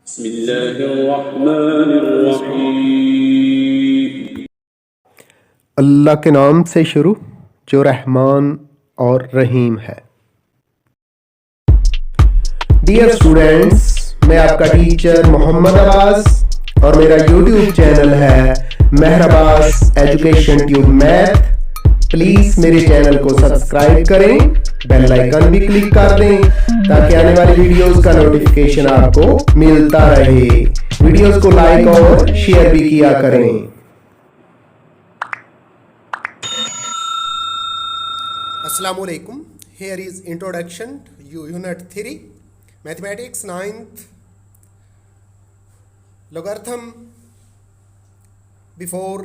بسم الله الرحمن الرحیم. اللہ کے نام سے شروع جو رحمان اور رحیم ہے. ڈیئر اسٹوڈینٹس، میں آپ کا ٹیچر محمدعباس اور میرا یوٹیوب چینل ہے مehar ایجوکیشن ٹیوب میتھ. پلیز میرے چینل کو سبسکرائب کریں، بیل آئیکن بھی کلک کر دیں تاکہ آنے والی ویڈیوز کا نوٹیفیکیشن آپ کو ملتا رہے. ویڈیوز کو لائک اور شیئر بھی کیا کریں. Assalamu alaikum. Here is introduction to unit 3 mathematics 9th logarithm before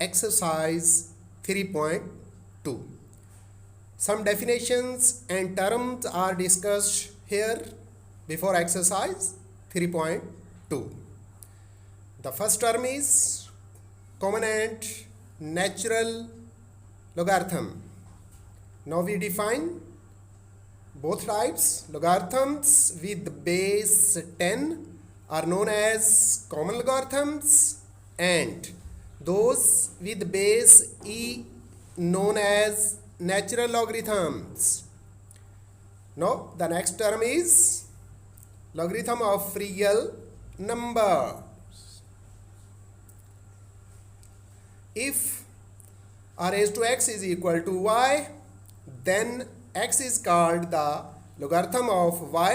exercise 3.2. Some definitions and terms are discussed here before exercise 3.2. The first term is common natural logarithm. Now we define both types. Logarithms with base 10 are known as common logarithms, and those with base e known as natural logarithms. Now the next term is logarithm of real numbers. If r raised to x is equal to y, then x is called the logarithm of y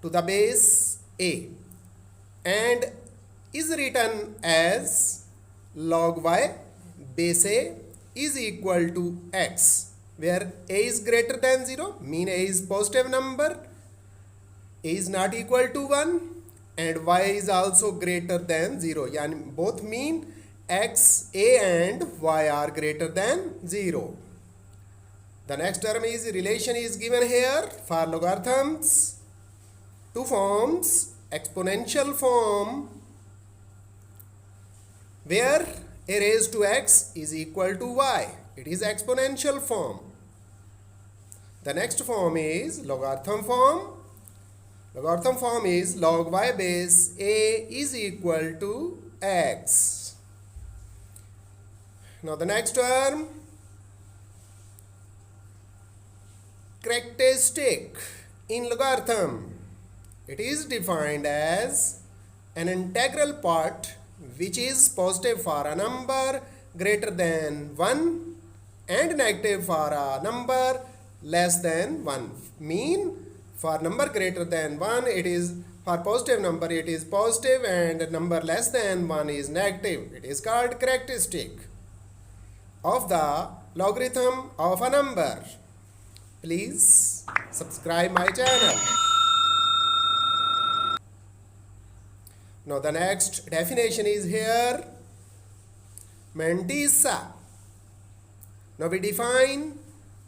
to the base a and is written as log y base a is equal to x, where a is greater than 0, mean a is positive number, a is not equal to 1, and y is also greater than 0. Yani both mean x, a and y are greater than 0. The next term is relation is given here for logarithms. Two forms: exponential form where a raised to x is equal to y. It is exponential form. The next form is logarithm form. Logarithm form is log y base a is equal to x. Now the next term, characteristic in logarithm. It is defined as an integral part which is positive for a number greater than 1 and negative for a number less than 1. Mean for number greater than 1 it is, for positive number it is positive, and number less than 1 is negative. It is called characteristic of the logarithm of a number. Please subscribe my channel. Now the next definition is here, mantissa. Now we define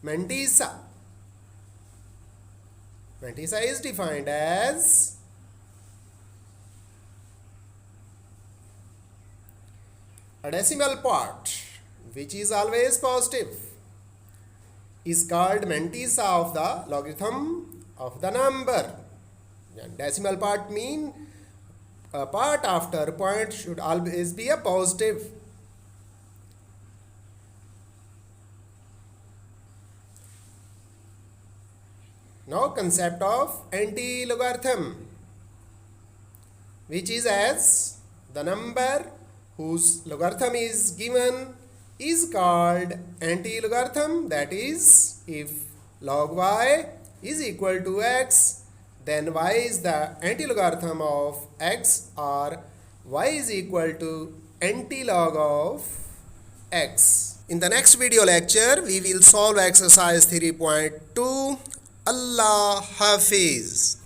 mantissa. Mantissa is defined as a decimal part which is always positive is called mantissa of the logarithm of the number. And decimal part mean a part after point should always be a positive. Now concept of anti-logarithm, which is as the number whose logarithm is given is called anti-logarithm. That is, if log y is equal to x, then y is the anti-logarithm of x, or y is equal to anti-log of x. In the next video lecture, we will solve exercise 3.2. Allah Hafiz.